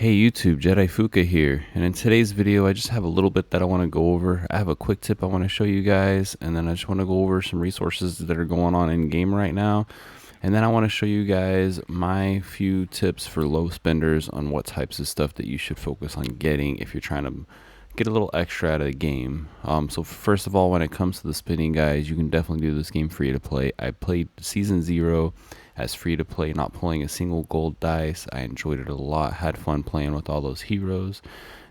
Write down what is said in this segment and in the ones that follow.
Hey YouTube, Jedi Fuka here, and in today's video I just have a little bit that I want to go over. I have a quick tip I want to show you guys, and then I just want to go over some resources that are going on in game right now, and then I want to show you guys my few tips for low spenders on what types of stuff that you should focus on getting if you're trying to get a little extra out of the game. So first of all, when it comes to the spinning, guys, you can definitely do this game free to play. I played Season 0 as free to play, not pulling a single gold dice. I enjoyed it a lot, had fun playing with all those heroes,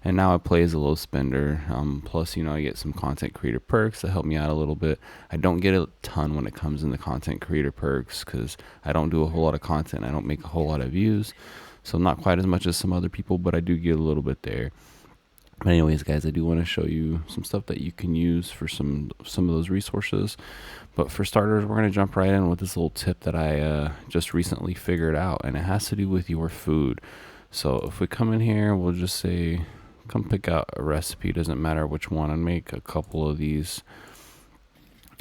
and now I play as a low spender. Plus, I get some content creator perks that help me out a little bit. I don't get a ton when it comes in the content creator perks because I don't do a whole lot of content. I don't make a whole lot of views, so not quite as much as some other people, but I do get a little bit there. But anyways, guys, I do want to show you some stuff that you can use for some of those resources. But for starters, we're going to jump right in with this little tip that I just recently figured out, and it has to do with your food. So if we come in here, we'll just say, come pick out a recipe, doesn't matter which one, and make a couple of these.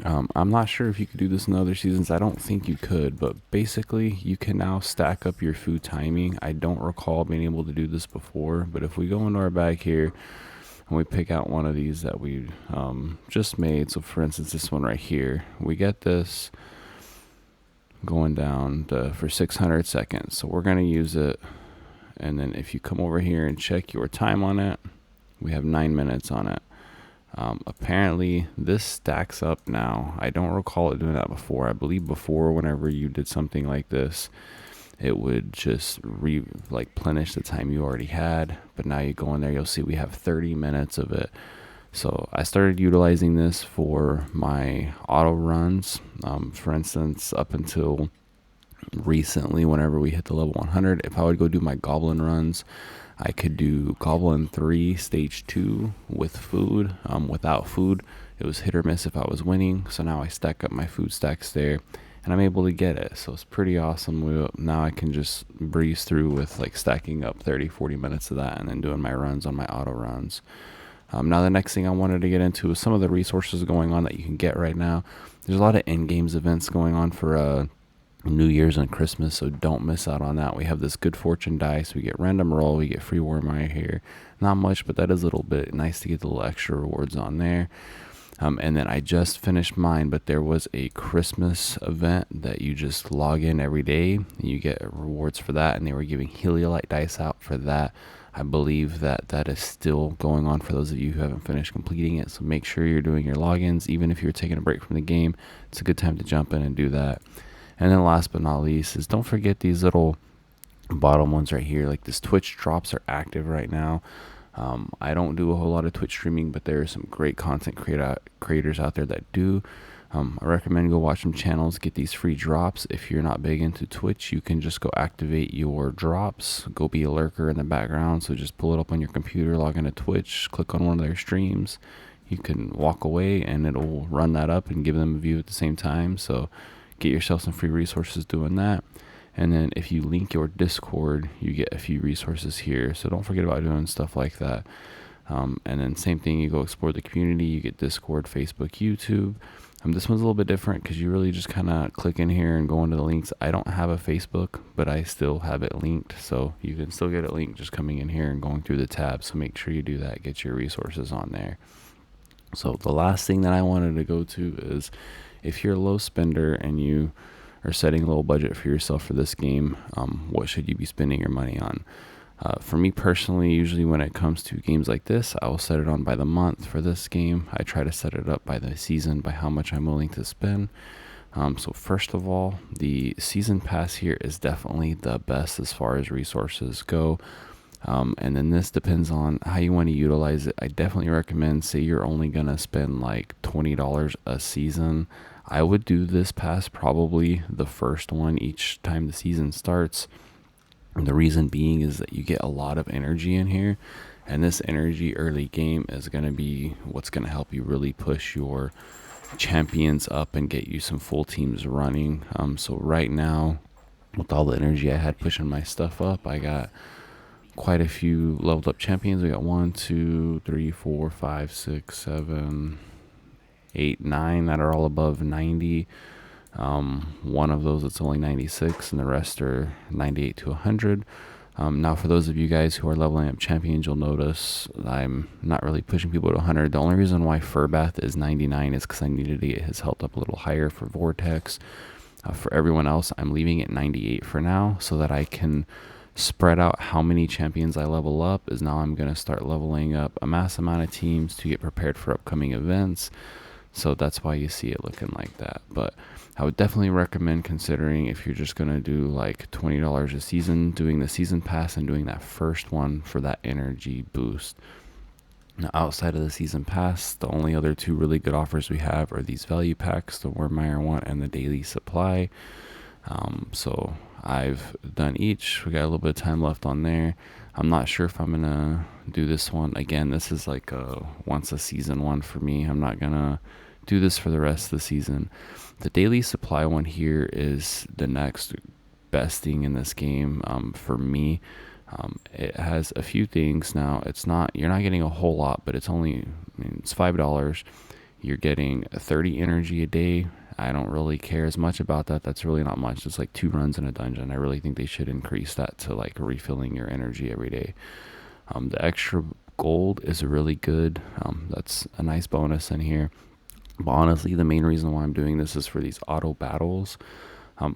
I'm not sure if you could do this in other seasons. I don't think you could, but basically you can now stack up your food timing. I don't recall being able to do this before, but if we go into our bag here and we pick out one of these that we just made, so for instance this one right here, we get this going down for 600 seconds, so we're going to use it. And then if you come over here and check your time on it, we have 9 minutes on it. Apparently this stacks up now. I don't recall it doing that before. I believe before, whenever you did something like this, it would just replenish the time you already had, but now you go in there, you'll see we have 30 minutes of it. So I started utilizing this for my auto runs. For instance, up until recently, whenever we hit the level 100, if I would go do my goblin runs, I could do Goblin 3 Stage 2 with food. Without food, it was hit or miss if I was winning. So now I stack up my food stacks there, and I'm able to get it. So it's pretty awesome. Now I can just breeze through with stacking up 30-40 minutes of that and then doing my runs on my auto runs. Now the next thing I wanted to get into is some of the resources going on that you can get right now. There's a lot of in-games events going on for New Year's and Christmas, so don't miss out on that. We have this good fortune dice, we get random roll, we get free Warmire here. Not much, but that is a little bit nice to get the little extra rewards on there. And then I just finished mine, but there was a Christmas event that you just log in every day and you get rewards for that, and they were giving Heliolite dice out for that. I believe that is still going on for those of you who haven't finished completing it, so make sure you're doing your logins. Even if you're taking a break from the game, it's a good time to jump in and do that. And then last but not least is, don't forget these little bottom ones right here. Like this Twitch drops are active right now. I don't do a whole lot of Twitch streaming, but there are some great content creators out there that do. I recommend go watch some channels, get these free drops. If you're not big into Twitch, you can just go activate your drops, go be a lurker in the background. So just pull it up on your computer, log into Twitch, click on one of their streams. You can walk away and it'll run that up and give them a view at the same time. So get yourself some free resources doing that. And then if you link your Discord, you get a few resources here. So don't forget about doing stuff like that. And then same thing, you go explore the community, you get Discord, Facebook, YouTube. This one's a little bit different because you really just kind of click in here and go into the links. I don't have a Facebook, but I still have it linked. So you can still get it linked just coming in here and going through the tabs. So make sure you do that, get your resources on there. So the last thing that I wanted to go to is, if you're a low spender and you are setting a little budget for yourself for this game, what should you be spending your money on? For me personally, usually when it comes to games like this, I will set it on by the month. For this game, I try to set it up by the season, by how much I'm willing to spend. So first of all, the season pass here is definitely the best as far as resources go. And then this depends on how you want to utilize it. I definitely recommend, say you're only going to spend like $20 a season, I would do this pass probably the first one each time the season starts. And the reason being is that you get a lot of energy in here, and this energy early game is going to be what's going to help you really push your champions up and get you some full teams running. So right now, with all the energy I had pushing my stuff up, I got quite a few leveled up champions. We got 1, 2, 3, 4, 5, 6, 7, 8, 9 that are all above 90. One of those it's only 96, and the rest are 98 to 100. Now, for those of you guys who are leveling up champions, you'll notice I'm not really pushing people to 100. The only reason why Furbath is 99 is because I needed to get his health up a little higher for Vortex. For everyone else, I'm leaving it 98 for now so that I can spread out how many champions I level up. Is now I'm going to start leveling up a mass amount of teams to get prepared for upcoming events. So that's why you see it looking like that. But I would definitely recommend considering, if you're just going to do like $20 a season, doing the season pass and doing that first one for that energy boost. Now, outside of the season pass, the only other two really good offers we have are these value packs, the Wormire one and the daily supply. So I've done each. We got a little bit of time left on there. I'm not sure if I'm gonna do this one again. This is like a once a season one for me. I'm not gonna do this for the rest of the season. The daily supply one here is the next best thing in this game for me. It has a few things. Now, you're not getting a whole lot, but it's $5. You're getting 30 energy a day. I don't really care as much about that. That's really not much. It's like 2 runs in a dungeon. I really think they should increase that to like refilling your energy every day. The extra gold is really good. That's a nice bonus in here. But honestly, the main reason why I'm doing this is for these auto battles.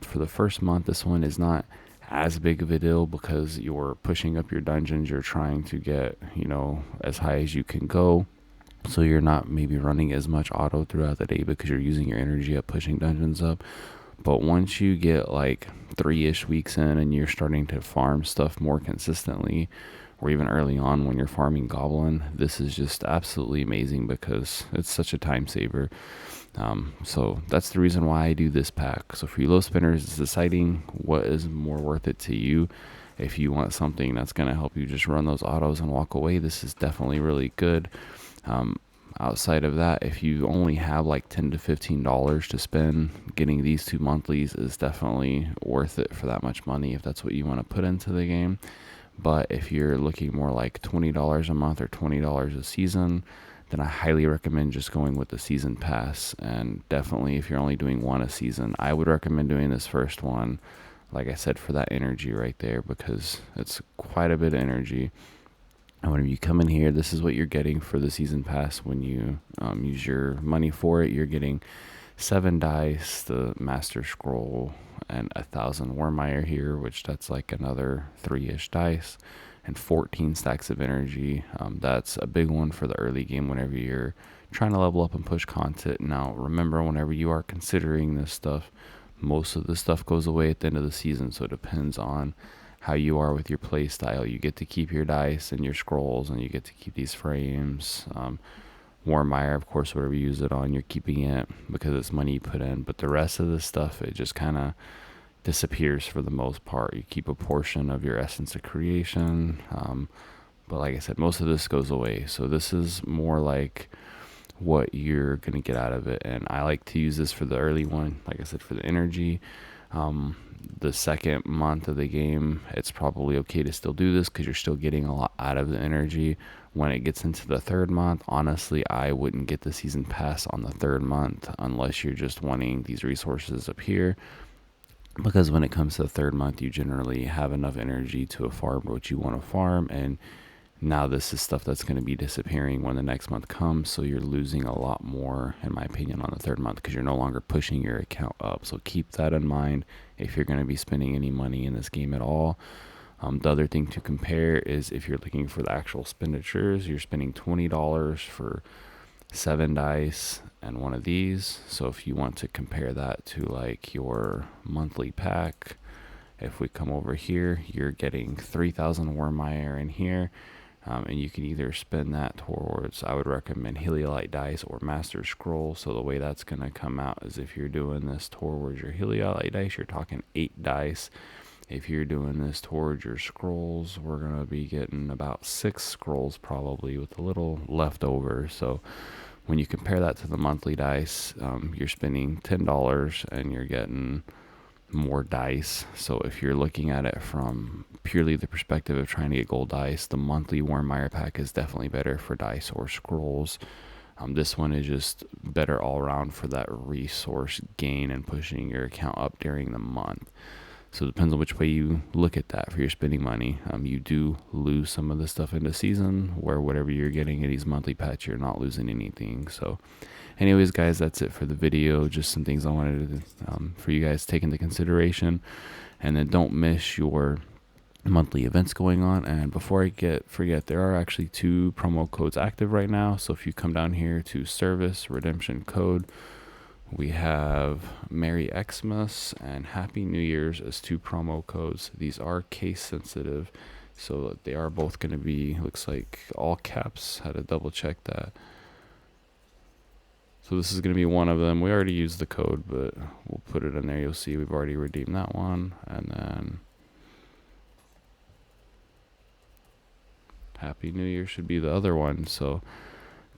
For the first month, this one is not as big of a deal because you're pushing up your dungeons. You're trying to get, as high as you can go. So you're not maybe running as much auto throughout the day because you're using your energy up pushing dungeons up. But once you get like 3-ish weeks in and you're starting to farm stuff more consistently, or even early on when you're farming Goblin, this is just absolutely amazing because it's such a time saver. So that's the reason why I do this pack. So for you low spinners, it's deciding what is more worth it to you. If you want something that's going to help you just run those autos and walk away, this is definitely really good. Outside of that, if you only have like $10 to $15 to spend, getting these 2 monthlies is definitely worth it for that much money if that's what you want to put into the game. But if you're looking more like $20 a month or $20 a season, then I highly recommend just going with the season pass. And definitely if you're only doing one a season, I would recommend doing this first one, like I said, for that energy right there, because it's quite a bit of energy. And when you come in here, this is what you're getting for the season pass. When you use your money for it, you're getting 7 dice, the Master Scroll, and 1,000 Wormire here, which that's like another 3-ish dice, and 14 stacks of energy. That's a big one for the early game whenever you're trying to level up and push content. Now, remember, whenever you are considering this stuff, most of the stuff goes away at the end of the season, so it depends on how you are with your play style. You get to keep your dice and your scrolls, and you get to keep these frames. Wormire, of course, whatever you use it on, you're keeping it because it's money you put in. But the rest of this stuff, it just kind of disappears for the most part. You keep a portion of your essence of creation. But like I said, most of this goes away. So this is more like what you're going to get out of it. And I like to use this for the early one, like I said, for the energy. The second month of the game, it's probably okay to still do this because you're still getting a lot out of the energy. When it gets into the third month, honestly, I wouldn't get the season pass on the third month unless you're just wanting these resources up here, because when it comes to the third month, you generally have enough energy to farm what you want to farm. And now this is stuff that's going to be disappearing when the next month comes, so you're losing a lot more, in my opinion, on the third month because you're no longer pushing your account up. So keep that in mind if you're going to be spending any money in this game at all. The other thing to compare is if you're looking for the actual expenditures, you're spending $20 for 7 dice and one of these. So if you want to compare that to like your monthly pack, if we come over here, you're getting 3,000 Wormire in here. And you can either spend that towards, I would recommend Heliolite dice or Master Scroll. So the way that's going to come out is if you're doing this towards your Heliolite dice, you're talking 8 dice. If you're doing this towards your scrolls, we're going to be getting about 6 scrolls probably with a little left over. So when you compare that to the monthly dice, you're spending $10 and you're getting more dice. So if you're looking at it from purely the perspective of trying to get gold dice, the monthly Wormire pack is definitely better for dice or scrolls. This one is just better all around for that resource gain and pushing your account up during the month. So it depends on which way you look at that for your spending money. You do lose some of the stuff in the season, where whatever you're getting in these monthly packs, you're not losing anything. So anyways, guys, that's it for the video. Just some things I wanted to, for you guys to take into consideration. And then don't miss your monthly events going on. And before I forget, there are actually 2 promo codes active right now. So if you come down here to service redemption code, we have Merry Xmas and Happy New Year's as 2 promo codes. These are case sensitive, so they are both going to be, looks like, all caps. Had to double check that. So this is going to be one of them. We already used the code, but we'll put it in there. You'll see we've already redeemed that one. And then Happy New Year should be the other one. So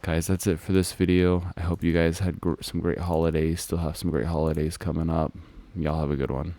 guys, that's it for this video. I hope you guys had some great holidays, still have some great holidays coming up. Y'all have a good one.